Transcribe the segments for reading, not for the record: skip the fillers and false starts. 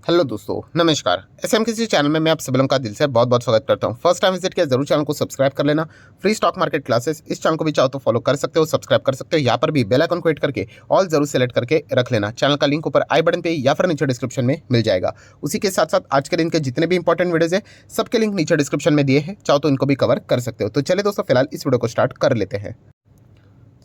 Hello दोस्तों, नमस्कार। SM किसी चैनल में मैं आप सभी लोगों का दिल से बहुत बहुत स्वागत करता हूं। फर्स्ट टाइम विजिट किया जरूर चैनल को सब्सक्राइब कर लेना। फ्री स्टॉक मार्केट क्लासेस इस चैनल को भी चाहो तो फॉलो कर सकते हो, सब्सक्राइब कर सकते हो। यहाँ पर भी बेल आइकन को हिट करके ऑल जरूर सेलेक्ट करके रख लेना। चैनल का लिंक ऊपर आई बटन पे या फिर नीचे डिस्क्रिप्शन में मिल जाएगा। उसी के साथ साथ आज के दिन के जितने भी इंपॉर्टेंट वीडियोज है सबके लिंक नीचे डिस्क्रिप्शन में दिए हैं, चाहो तो इनको भी कवर कर सकते हो। तो चलिए दोस्तों, फिलहाल इस वीडियो को स्टार्ट कर लेते हैं।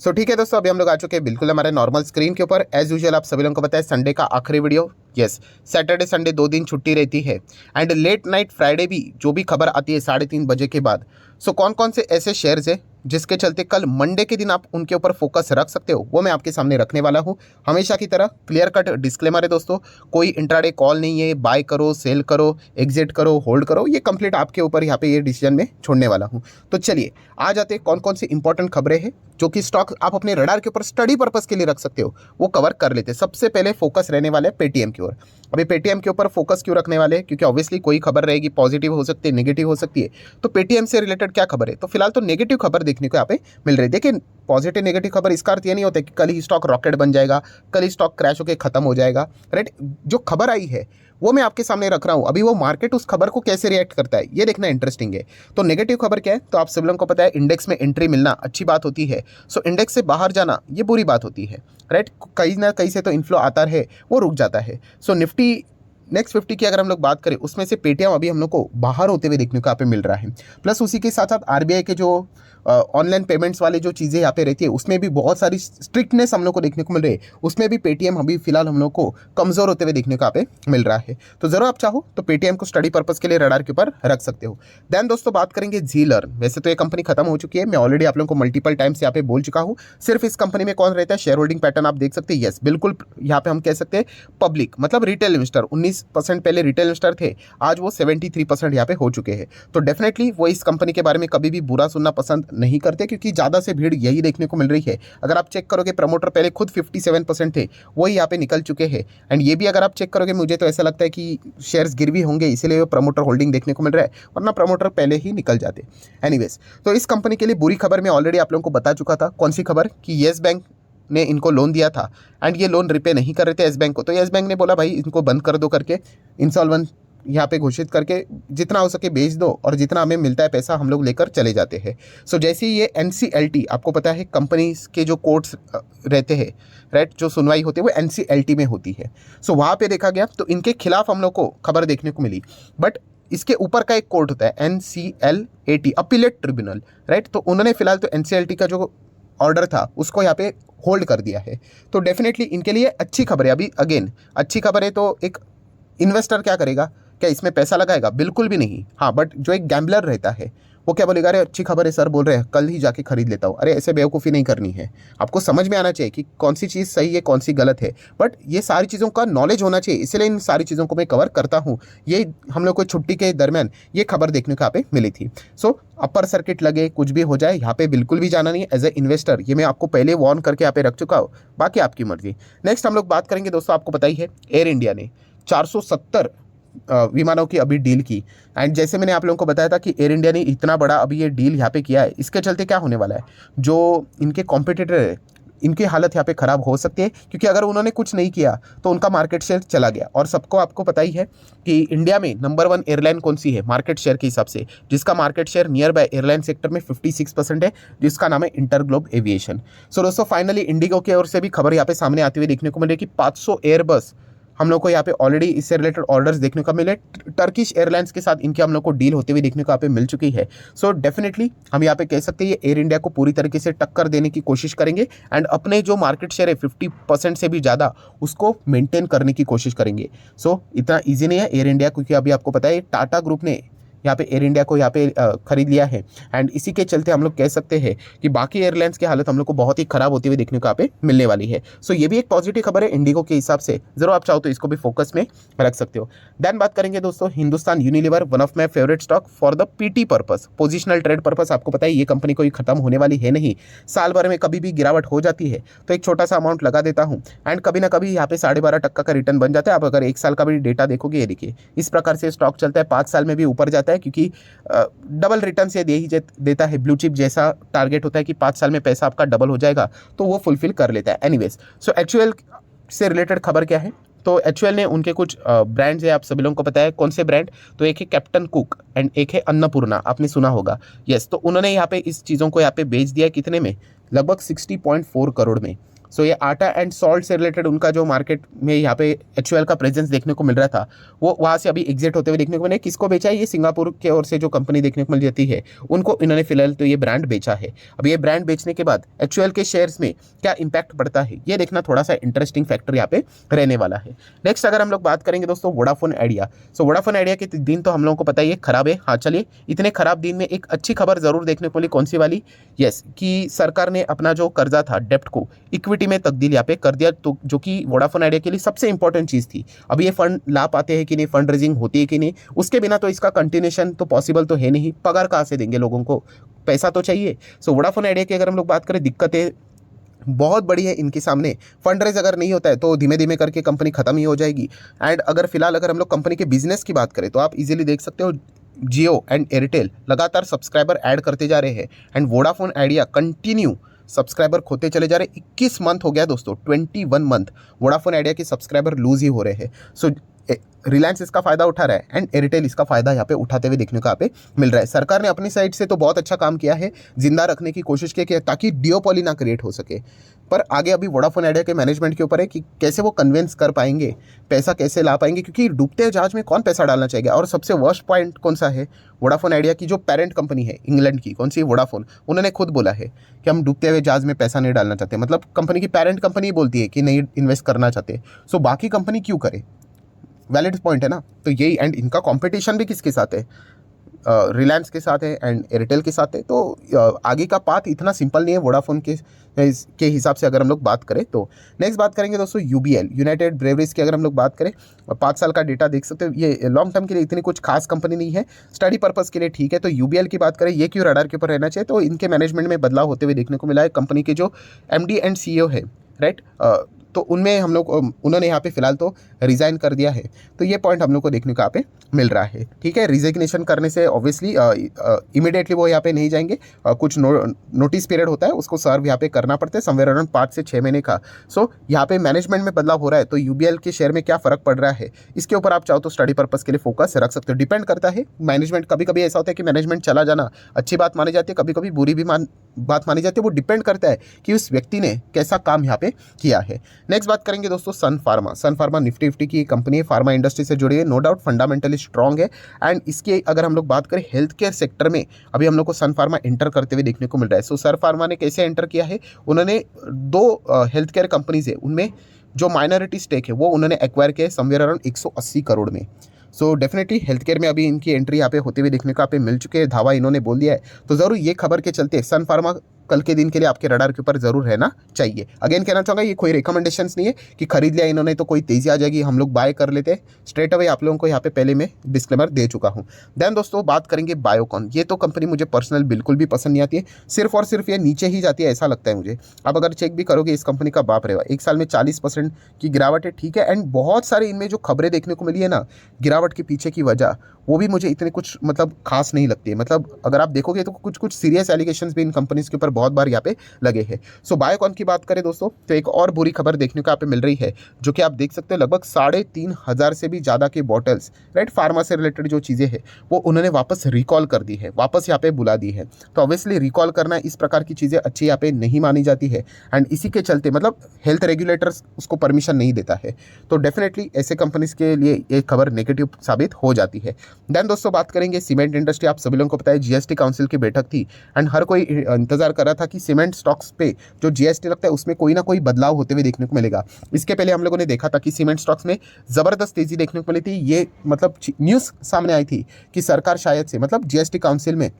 ठीक है दोस्तों, अभी हम लोग आ चुके हैं बिल्कुल हमारे नॉर्मल स्क्रीन के ऊपर। एज यूजुअल आप सभी लोगों को पता है संडे का आखिरी वीडियो। यस, सैटरडे संडे 2 दिन छुट्टी रहती है एंड लेट नाइट फ्राइडे भी जो भी खबर आती है 3:30 बजे के बाद। कौन कौन से ऐसे शेयर्स है जिसके चलते कल मंडे के दिन आप उनके ऊपर फोकस रख सकते हो, वो मैं आपके सामने रखने वाला हूँ। हमेशा की तरह क्लियर कट डिस्क्लेमर है दोस्तों, कोई इंट्राडे कॉल नहीं है। बाय करो, सेल करो, एग्जिट करो, होल्ड करो, ये कंप्लीट आपके ऊपर यहाँ पे ये डिसीजन में छोड़ने वाला हूँ। तो चलिए आ जाते कौन कौन सी इंपॉर्टेंट खबरें हैं जो कि स्टॉक आप अपने रडार के ऊपर स्टडी पर्पस के लिए रख सकते हो, वो कवर कर लेते हैं। सबसे पहले फोकस रहने वाले पेटीएम की ओर। अभी पेटीएम के ऊपर फोकस क्यों रखने वाले हैं? क्योंकि ऑब्वियसली कोई खबर रहेगी, पॉजिटिव हो सकती है, नेगेटिव हो सकती है। तो पेटीएम से रिलेटेड क्या खबर है? तो फिलहाल तो नेगेटिव खबर देखने को यहाँ पे मिल रही है। देखिए, पॉजिटिव नेगेटिव खबर इसका अर्थ ये नहीं होता कि कल ही स्टॉक रॉकेट बन जाएगा, कल ही स्टॉक क्रैश होकर खत्म हो जाएगा। राइट, जो खबर आई है वो मैं आपके सामने रख रहा हूं। अभी वो मार्केट उस खबर को कैसे रिएक्ट करता है ये देखना इंटरेस्टिंग है। तो नेगेटिव खबर क्या है? तो आप सब लोगों को पता है इंडेक्स में एंट्री मिलना अच्छी बात होती है। इंडेक्स से बाहर जाना ये बुरी बात होती है। राइट, कहीं ना कहीं से तो इन्फ्लो आता है, वो रुक जाता है। निफ्टी नेक्स्ट 50 की अगर हम लोग बात करें, उसमें से पेटीएम अभी हम लोग को बाहर होते हुए देखने को यहाँ पे मिल रहा है। प्लस उसी के साथ साथ आरबीआई के जो ऑनलाइन पेमेंट्स वाले जो चीज़ें यहाँ पे रहती है उसमें भी बहुत सारी स्ट्रिक्टनेस हम लोग को देखने को मिल रही है। उसमें भी पेटीएम अभी फिलहाल हम लोग को कमज़ोर होते हुए देखने को यहाँ पे मिल रहा है। तो ज़रूर आप चाहो तो पेटीएम को स्टडी पर्पस के लिए रडार के ऊपर रख सकते हो। देन दोस्तों बात करेंगे जीलर्न। वैसे तो ये कंपनी खत्म हो चुकी है, मैं ऑलरेडी आप लोगों को मल्टीपल टाइम्स यहाँ पे बोल चुका हूँ। सिर्फ इस कंपनी में कौन रहता है, शेयर होल्डिंग पैटर्न आप देख सकते हैं। यस, बिल्कुल यहाँ पे हम कह सकते हैं पब्लिक मतलब रिटेल इन्वेस्टर। 19% पहले रिटेल इन्वेस्टर थे, आज वो 73% यहाँ पे हो चुके हैं। तो डेफिनेटली वो इस कंपनी के बारे में कभी भी बुरा सुनना पसंद नहीं करते, क्योंकि ज़्यादा से भीड़ यही देखने को मिल रही है। अगर आप चेक करोगे, प्रमोटर पहले खुद 57% थे, वही यहाँ पे निकल चुके हैं। एंड ये भी अगर आप चेक करोगे, मुझे तो ऐसा लगता है कि शेयर्स गिरवी होंगे, इसीलिए वो प्रमोटर होल्डिंग देखने को मिल रहा है, वरना प्रमोटर पहले ही निकल जाते। एनीवेज, तो इस कंपनी के लिए बुरी खबर मैं ऑलरेडी आप लोगों को बता चुका था। कौन सी खबर? कि येस बैंक ने इनको लोन दिया था एंड ये लोन रिपे नहीं कर रहे थे येस बैंक को। तो येस बैंक ने बोला भाई इनको बंद कर दो करके, इंसॉल्वेंट यहाँ पे घोषित करके जितना हो सके बेच दो और जितना हमें मिलता है पैसा हम लोग लेकर चले जाते हैं। जैसे ही ये एनसीएलटी, आपको पता है कंपनी के जो कोर्ट्स रहते हैं, राइट, जो सुनवाई होती है वो एनसीएलटी में होती है। वहाँ पे देखा गया तो इनके खिलाफ हम लोग को खबर देखने को मिली। बट इसके ऊपर का एक कोर्ट होता है एनसीएलएटी, अपीलेट ट्रिब्यूनल, राइट। तो उन्होंने फिलहाल तो एनसीएलटी का जो ऑर्डर था उसको यहाँ पे होल्ड कर दिया है। तो डेफिनेटली इनके लिए अच्छी खबर है। अभी अगेन अच्छी खबर है, तो एक इन्वेस्टर क्या करेगा? क्या इसमें पैसा लगाएगा? बिल्कुल भी नहीं। हाँ, बट जो एक गैम्बलर रहता है वो क्या बोलेगा? अरे अच्छी खबर है सर बोल रहे हैं, कल ही जाके खरीद लेता हूँ। अरे ऐसे बेवकूफ़ी नहीं करनी है। आपको समझ में आना चाहिए कि कौन सी चीज़ सही है, कौन सी गलत है। बट ये सारी चीज़ों का नॉलेज होना चाहिए, इसलिए इन सारी चीज़ों को मैं कवर करता हूँ। ये हम लोग को छुट्टी के दरमियान ये खबर देखने को यहाँ पे मिली थी। अपर सर्किट लगे, कुछ भी हो जाए, यहाँ पे बिल्कुल भी जाना नहीं है एज ए इन्वेस्टर। ये मैं आपको पहले वार्न करके यहाँ पे रख चुका हूँ, बाकी आपकी मर्जी। नेक्स्ट हम लोग बात करेंगे दोस्तों, आपको पता ही है एयर इंडिया ने 470 विमानों की अभी डील की। एंड जैसे मैंने आप लोगों को बताया था कि एयर इंडिया ने इतना बड़ा अभी ये डील यहाँ पे किया है, इसके चलते क्या होने वाला है, जो इनके कॉम्पिटिटर है इनकी हालत यहाँ पे ख़राब हो सकती है। क्योंकि अगर उन्होंने कुछ नहीं किया तो उनका मार्केट शेयर चला गया। और सबको आपको पता ही है कि इंडिया में नंबर 1 एयरलाइन कौन सी है मार्केट शेयर के हिसाब से, जिसका market share near by airline sector में 56% है, जिसका नाम है इंटरग्लोब एविएशन। दोस्तों फाइनली इंडिगो की ओर से भी खबर यहाँ पे सामने आती हुई देखने को मिल रही है कि 500 एयरबस हम लोग को यहाँ पे ऑलरेडी इससे रिलेटेड ऑर्डर्स देखने को मिले। टर्किश एयरलाइंस के साथ इनकी हम लोग को डील होते हुए देखने को यहाँ पे मिल चुकी है। डेफिनेटली हम यहाँ पे कह सकते हैं ये एयर इंडिया को पूरी तरीके से टक्कर देने की कोशिश करेंगे एंड अपने जो मार्केट शेयर है 50% से भी ज़्यादा उसको मेंटेन करने की कोशिश करेंगे। इतना ईजी नहीं है एयर इंडिया, क्योंकि अभी आपको पता है टाटा ग्रुप ने यहाँ पे एयर इंडिया को यहाँ पे खरीद लिया है। एंड इसी के चलते हम लोग कह सकते हैं कि बाकी एयरलाइंस की हालत हम लोग को बहुत ही खराब होती हुई देखने को यहाँ पे मिलने वाली है। ये भी एक पॉजिटिव खबर है इंडिगो के हिसाब से। जरूर आप चाहो तो इसको भी फोकस में रख सकते हो। देन बात करेंगे दोस्तों Hindustan Unilever, one of my favourite stock for the PT purpose, positional trade purpose. आपको पता है ये कंपनी कोई खत्म होने वाली है नहीं। साल भर में कभी भी गिरावट हो जाती है तो एक छोटा सा अमाउंट लगा देता हूँ एंड कभी ना कभी यहाँ पे 12.5% का रिटर्न बन जाता है। आप अगर 1 साल का भी डेटा देखोगे, ये देखिए इस प्रकार से स्टॉक चलता है, 5 साल में भी ऊपर जाता है, क्योंकि डबल रिटर्न से दे ही देता है। ब्लू चिप जैसा टारगेट होता है कि 5 साल में पैसा आपका डबल हो जाएगा, तो वो फुलफिल कर लेता है। एनीवेज, एक्चुअल से रिलेटेड खबर क्या है तो एचयूएल ने उनके कुछ ब्रांड्स है, आप सभी लोगों को पता है कौन से ब्रांड, तो एक है कैप्टन कुक एंड एक है अन्नपूर्णा, आपने सुना होगा। यस, तो उन्होंने यहाँ पे इस चीज़ों को यहाँ पे बेच दिया कितने में, लगभग 60.4 करोड़ में। सो ये आटा एंड सॉल्ट से रिलेटेड उनका जो मार्केट में यहाँ पे एचयूएल का प्रेजेंस देखने को मिल रहा था, वो वहाँ से अभी एग्जिट होते हुए देखने को मिले। किसको बेचा है, ये सिंगापुर के ओर से जो कंपनी देखने को मिल जाती है उनको इन्होंने फिलहाल तो ये ब्रांड बेचा है। अब ये ब्रांड बेचने के बाद एचयूएल के शेयर्स में क्या इंपैक्ट पड़ता है, ये देखना थोड़ा सा इंटरेस्टिंग फैक्टर यहाँ पे रहने वाला है। नेक्स्ट अगर हम लोग बात करेंगे दोस्तों वोडाफोन आइडिया, सो वोडाफोन आइडिया के दिन तो हम लोगों को पता ही है खराब है। हाँ चलिए, इतने खराब दिन में एक अच्छी खबर जरूर देखने को मिली, कौन सी वाली, यस, कि सरकार ने अपना जो कर्जा था डेप्ट को इक्विटी में तब्दील यहाँ पे कर दिया, तो जो कि वोडाफोन आइडिया के लिए सबसे इंपॉर्टेंट चीज थी। अब ये फंड ला पाते हैं कि नहीं, फंड रेजिंग होती है कि नहीं, उसके बिना तो इसका कंटिन्यूएशन तो पॉसिबल तो है नहीं, पगार कहाँ से देंगे लोगों को, पैसा तो चाहिए। सो वोडाफोन आइडिया की अगर हम लोग बात करें, दिक्कतें बहुत बड़ी है इनके सामने। फंड रेज अगर नहीं होता है तो धीमे धीमे करके कंपनी खत्म ही हो जाएगी। एंड अगर फिलहाल अगर हम लोग कंपनी के बिजनेस की बात करें तो आप इजीली देख सकते हो, जियो एंड एयरटेल लगातार सब्सक्राइबर ऐड करते जा रहे हैं and Vodafone idea continue subscriber खोते चले जा रहे। 21 मंथ हो गया दोस्तों, 21 मंथ वोडाफोन आइडिया के सब्सक्राइबर लूज ही हो रहे हैं। सो रिलायंस इसका फायदा उठा रहा है एंड एयरटेल इसका फायदा यहाँ पे उठाते हुए देखने को यहाँ पे मिल रहा है। सरकार ने अपनी साइड से तो बहुत अच्छा काम किया है, जिंदा रखने की कोशिश की है ताकि डिओपोली ना क्रिएट हो सके, पर आगे अभी वोडाफोन आइडिया के मैनेजमेंट के ऊपर है कि कैसे वो कन्विंस कर पाएंगे, पैसा कैसे ला पाएंगे, क्योंकि डूबते जहाज में कौन पैसा डालना चाहिए। और सबसे वर्स्ट पॉइंट कौन सा है, वोडाफोन आइडिया की जो पेरेंट कंपनी है इंग्लैंड की, कौन सी, वोडाफोन, उन्होंने खुद बोला है कि हम डूबते हुए जहाज में पैसा नहीं डालना चाहते। मतलब कंपनी की पेरेंट कंपनी बोलती है कि नहीं इन्वेस्ट करना चाहते, सो बाकी कंपनी क्यों करे, वैलिड पॉइंट है ना। तो यही, एंड इनका कंपटीशन भी किसके साथ है, रिलायंस के साथ है एंड एयरटेल के साथ है। तो आगे का पाथ इतना सिंपल नहीं है वोडाफोन के हिसाब से अगर हम लोग बात करें तो। नेक्स्ट बात करेंगे दोस्तों यूबीएल, यूनाइटेड ब्रेवरीज की अगर हम लोग बात करें, 5 साल का डेटा देख सकते हो। ये लॉन्ग टर्म के लिए इतनी कुछ खास कंपनी नहीं है, स्टडी पर्पस के लिए ठीक है। तो यूबीएल की बात करें, ये क्यों रडार के ऊपर रहना चाहिए, तो इनके मैनेजमेंट में बदलाव होते हुए देखने को मिला है। कंपनी के जो एमडी एंड सीईओ है, राइट, तो उनमें हम लोग, उन्होंने यहाँ पे फिलहाल तो रिज़ाइन कर दिया है, तो ये पॉइंट हम लोग को देखने को यहाँ पे मिल रहा है। ठीक है, रिजिग्नेशन करने से ऑब्वियसली इमीडिएटली वो यहाँ पे नहीं जाएंगे, कुछ नोटिस पीरियड होता है, उसको सर्व यहाँ पे करना पड़ता है, समवेयर अराउंड 5 से 6 महीने का। सो यहाँ पे मैनेजमेंट में बदलाव हो रहा है, तो यूबीएल के शेयर में क्या फ़र्क पड़ रहा है, इसके ऊपर आप चाहो तो स्टडी पर्पस के लिए फोकस रख सकते हो। डिपेंड करता है मैनेजमेंट, कभी कभी ऐसा होता है कि मैनेजमेंट चला जाना अच्छी बात मानी जाती है, कभी कभी बुरी भी बात मानी जाती है। वो डिपेंड करता है कि उस व्यक्ति ने कैसा काम यहाँ पे किया है। नेक्स्ट बात करेंगे दोस्तों सन फार्मा। सन फार्मा निफ्टी 50 की कंपनी है, फार्मा इंडस्ट्री से जुड़ी है, नो डाउट फंडामेंटली स्ट्रॉन्ग है। एंड इसके अगर हम लोग बात करें हेल्थ केयर सेक्टर में, अभी हम लोग को सन फार्मा एंटर करते हुए देखने को मिल रहा है। सो सन फार्मा ने कैसे एंटर किया है, उन्होंने 2 हेल्थ केयर कंपनीज है, उनमें जो माइनॉरिटी स्टेक है वो उन्होंने एक्वायर किया है समवेयर अराउंड 180 करोड़ में। सो डेफिनेटली हेल्थ केयर में अभी इनकी एंट्री यहाँ पे होते हुए देखने को यहाँ पे मिल चुके हैं, धावा इन्होंने बोल दिया है। तो ज़रूर ये खबर के चलते सन फार्मा कल के दिन के लिए आपके रडार के ऊपर जरूर रहना चाहिए। अगेन कहना चाहूँगा, ये कोई रिकमेंडेशंस नहीं है कि खरीद लिया इन्होंने तो कोई तेजी आ जाएगी, हम लोग बाय कर लेते हैं, स्ट्रेट अवे आप लोगों को यहाँ पे पहले मैं डिस्क्लेमर दे चुका हूँ। देन दोस्तों बात करेंगे बायोकॉन। ये तो कंपनी मुझे पर्सनल बिल्कुल भी पसंद नहीं आती है, सिर्फ और सिर्फ ये नीचे ही जाती है ऐसा लगता है मुझे। अब अगर चेक भी करोगे इस कंपनी का, बाप रे, 1 साल में 40% की गिरावट है, ठीक है। एंड बहुत सारे इनमें जो खबरें देखने को मिली है ना गिरावट के पीछे की वजह, वो भी मुझे इतने कुछ मतलब खास नहीं लगती है। मतलब अगर आप देखोगे तो कुछ सीरियस एलिगेशंस भी इन कंपनीज के ऊपर बहुत बार यहाँ पे लगे हैं। सो बायोकॉन की बात करें दोस्तों, तो एक और बुरी खबर देखने को यहाँ पे मिल रही है, जो कि आप देख सकते हो लगभग 3,500 से भी ज़्यादा के बॉटल्स, राइट, फार्मा से रिलेटेड जो चीज़ें हैं वो उन्होंने वापस रिकॉल कर दी है, वापस यहाँ पे बुला दी है। तो ऑब्वियसली रिकॉल करना, इस प्रकार की चीज़ें अच्छी यहाँ पे नहीं मानी जाती है। एंड इसी के चलते मतलब हेल्थ रेगुलेटर्स उसको परमिशन नहीं देता है, तो डेफिनेटली ऐसे कंपनीज के लिए ये खबर नेगेटिव साबित हो जाती है। देन दोस्तों बात करेंगे सीमेंट इंडस्ट्री। आप सभी लोगों को पता है जीएसटी काउंसिल की बैठक थी एंड हर कोई इंतजार कर रहा था कि सीमेंट स्टॉक्स पे जो जीएसटी लगता है उसमें कोई ना कोई बदलाव होते हुए देखने को मिलेगा। इसके पहले हम लोगों ने देखा था कि सीमेंट स्टॉक्स में ज़बरदस्त तेजी देखने को मिली थी। ये मतलब न्यूज़ सामने आई थी कि सरकार शायद से मतलब जीएसटी काउंसिल में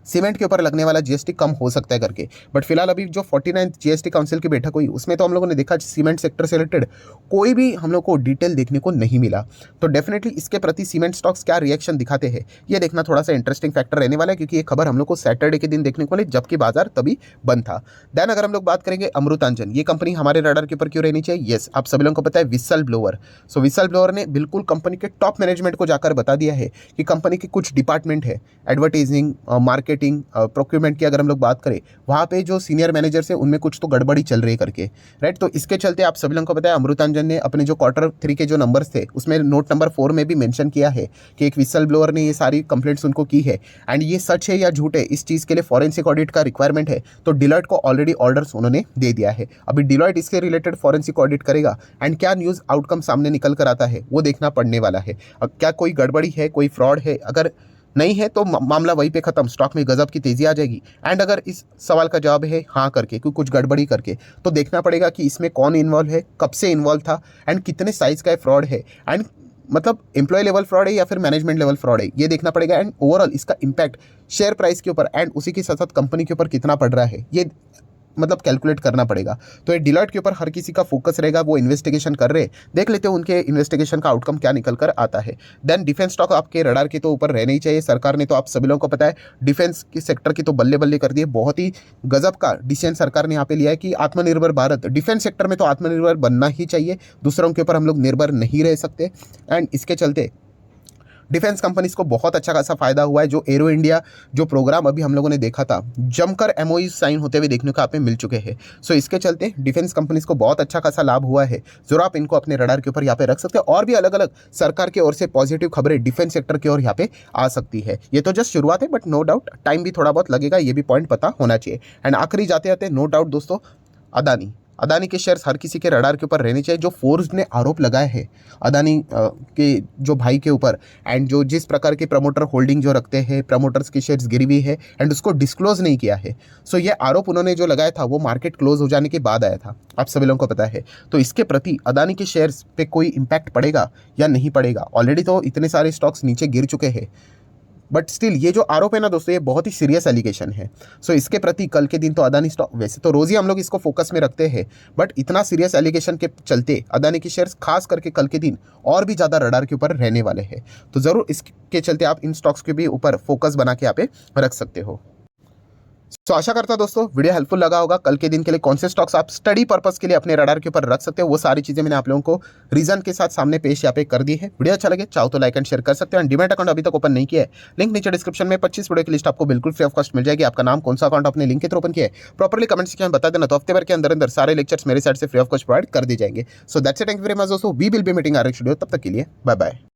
सीमेंट के ऊपर लगने वाला जीएसटी कम हो सकता है करके। बट फिलहाल अभी जो 49th जीएसटी काउंसिल की बैठक हुई उसमें तो हम लोगों ने देखा सीमेंट सेक्टर से रिलेटेड कोई भी हम लोग को डिटेल देखने को नहीं मिला। तो डेफिनेटली इसके प्रति सीमेंट स्टॉक्स क्या रिएक्शन दिखाते हैं ये देखना थोड़ा सा इंटरेस्टिंग फैक्टर रहने वाला है, क्योंकि ये खबर हम लोग को सैटरडे के दिन देखने को मिली जबकि बाजार तभी बंद था। देन अगर हम लोग बात करेंगे अमृतांजन, ये कंपनी हमारे रडार के ऊपर क्यों रहनी चाहिए। यस, आप सभी लोगों को पता है विसल ब्लोअर। सो विसल ब्लोअर ने बिल्कुल कंपनी के टॉप मैनेजमेंट को जाकर बता दिया है कि कंपनी के कुछ डिपार्टमेंट है, एडवर्टाइजिंग, मार्केटिंग, मार्केटिंग, प्रोक्यूरमेंट की अगर हम लोग बात करें, वहाँ पे जो सीनियर मैनेजर्स है उनमें कुछ तो गड़बड़ी चल रही है करके, राइट। तो इसके चलते आप सभी लोगों को पता है अमृतांजन ने अपने जो Q3 के जो नंबर्स थे उसमें नोट नंबर 4 में भी मेंशन किया है कि एक विसल ब्लोअर ने ये सारी कंप्लेंट्स उनको की है। एंड ये सच है या झूठ है, इस चीज़ के लिए फॉरेंसिक ऑडिट का रिक्वायरमेंट है, तो डिलॉयट को ऑलरेडी ऑर्डर्स उन्होंने दे दिया है। अभी डिलॉयट इसके रिलेटेड फॉरेंसिक ऑडिट करेगा एंड क्या न्यूज़ आउटकम सामने निकल कर आता है वो देखना पड़ने वाला है। अब क्या कोई गड़बड़ी है, कोई फ्रॉड है, अगर नहीं है तो मामला वहीं पे खत्म, स्टॉक में गजब की तेजी आ जाएगी। एंड अगर इस सवाल का जवाब है हाँ करके, क्योंकि कुछ गड़बड़ी करके, तो देखना पड़ेगा कि इसमें कौन इन्वॉल्व है, कब से इन्वॉल्व था एंड कितने साइज का है फ्रॉड है, एंड मतलब एम्प्लॉय लेवल फ्रॉड है या फिर मैनेजमेंट लेवल फ्रॉड है, ये देखना पड़ेगा। एंड ओवरऑल इसका इम्पैक्ट शेयर प्राइस के ऊपर एंड उसी के साथ साथ कंपनी के ऊपर कितना पड़ रहा है, ये मतलब कैलकुलेट करना पड़ेगा। तो ये डिलॉयट के ऊपर हर किसी का फोकस रहेगा, वो इन्वेस्टिगेशन कर रहे हैं, देख लेते हैं उनके इन्वेस्टिगेशन का आउटकम क्या निकल कर आता है। देन डिफेंस स्टॉक आपके रडार के तो ऊपर रहना ही चाहिए। सरकार ने तो आप सभी लोगों को पता है डिफेंस के सेक्टर की तो बल्ले बल्ले कर दिए, बहुत ही गजब का डिसीजन सरकार ने यहाँ पे लिया है कि आत्मनिर्भर भारत, डिफेंस सेक्टर में तो आत्मनिर्भर बनना ही चाहिए, दूसरों के ऊपर हम लोग निर्भर नहीं रह सकते। एंड इसके चलते डिफेंस कंपनीज को बहुत अच्छा खासा फायदा हुआ है। जो एरो इंडिया जो प्रोग्राम अभी हम लोगों ने देखा था, जमकर एमओयू साइन होते हुए देखने को आप में मिल चुके हैं। सो इसके चलते डिफेंस कंपनीज को बहुत अच्छा खासा लाभ हुआ है। जरूर आप इनको अपने रडार के ऊपर यहाँ पे रख सकते हैं। और भी अलग अलग सरकार की ओर से पॉजिटिव खबरें डिफेंस सेक्टर की ओर यहाँ पे आ सकती है। ये तो जस्ट शुरुआत है, बट नो डाउट टाइम भी थोड़ा बहुत लगेगा, ये भी पॉइंट पता होना चाहिए। एंड आखिरी जाते जाते नो डाउट दोस्तों, अदानी के शेयर्स हर किसी के रडार के ऊपर रहने चाहिए। जो फोर्ब्स ने आरोप लगाया है अदानी के जो भाई के ऊपर, एंड जो जिस प्रकार के प्रमोटर होल्डिंग जो रखते हैं, प्रमोटर्स के शेयर्स गिरी हुई है एंड उसको डिस्क्लोज नहीं किया है। सो ये आरोप उन्होंने जो लगाया था वो मार्केट क्लोज हो जाने के बाद आया था, आप सभी लोगों को पता है। तो इसके प्रति अदानी के शेयर्स पे कोई इम्पैक्ट पड़ेगा या नहीं पड़ेगा? ऑलरेडी तो इतने सारे स्टॉक्स नीचे गिर चुके हैं, बट स्टिल ये जो आरोप है ना दोस्तों, ये बहुत ही सीरियस एलिगेशन है। सो इसके प्रति कल के दिन तो अदानी स्टॉक, वैसे तो रोज ही हम लोग इसको फोकस में रखते हैं, बट इतना सीरियस एलिगेशन के चलते अदानी के शेयर्स खास करके कल के दिन और भी ज़्यादा रडार के ऊपर रहने वाले हैं। तो ज़रूर इसके चलते आप इन स्टॉक्स के भी ऊपर फोकस बना के यहाँ पे रख सकते हो। तो आशा करता दोस्तों वीडियो हेल्पफुल लगा होगा। कल के दिन के लिए कौन से स्टॉक्स आप स्टडी पर्पस के लिए अपने रडार के ऊपर रख सकते हो, वो सारी चीजें मैंने आप लोगों को रीजन के साथ सामने पेश यहाँ पे कर दी है। वीडियो अच्छा लगे चाहो तो लाइक एंड शेयर कर सकते हो। डीमैट अकाउंट अभी तक ओपन नहीं किया है, लिंक नीचे डिस्क्रिप्शन में 25 वीडियो की लिस्ट आपको बिल्कुल फ्री ऑफ कॉस्ट मिल जाएगी। आपका नाम कौन सा अकाउंट अपने लिंक के थ्रू ओपन किया है प्रॉपर्ली कमेंट सेक्शन में बता देना, तो हफ्ते भर के अंदर अंदर सारे लेक्चर्स मेरे साइड से फ्री ऑफ कॉस्ट प्रोवाइड कर दी जाएंगे। So that's it, thank you very much दोस्तों, we will be meeting our schedule. तब तक के लिए बाय बाय।